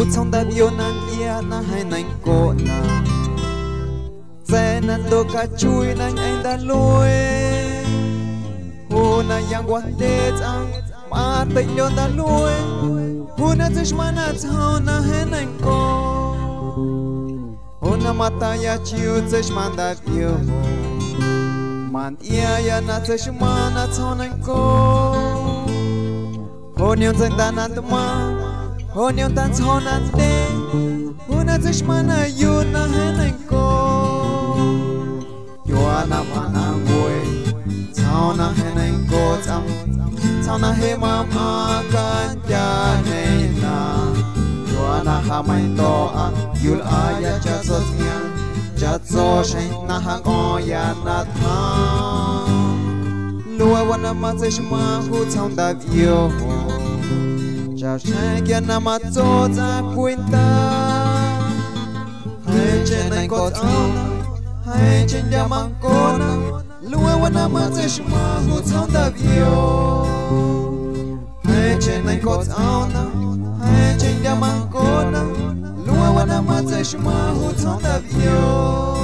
hút xong đã yêu nàng ia na hay nàng cô na xe nàng đồ cả chui nàng anh đã lùi hồ na yang quan đê chăng mà tình yêu đã lùi hồ na chỉ mà na thao na hay nàng cô hồ na mata ya chiu chỉ mà đã yêu man ia ya na chỉ mà na thao nàng cô hồ niệm danh ta na tama hồ niệm tan thao na đê hồ na chỉ mà na yêu na hay nàng cô Joanna mana boy Sauna heneng ko chang Sauna he mama kan ja na Joanna hamai to ang yul aya cha so nya cha so shen na hang o ya na tha Lua wana ma se shma hu chang da yo cha shen kya na ma zo za puinta Hai chen neng ko chang Hai trên nhà mang con lúa wana mà sẽ shma hu thong da vio Hai trên anh có áo na Hai trên nhà mang con lúa wana mà sẽ shma hu thong da vio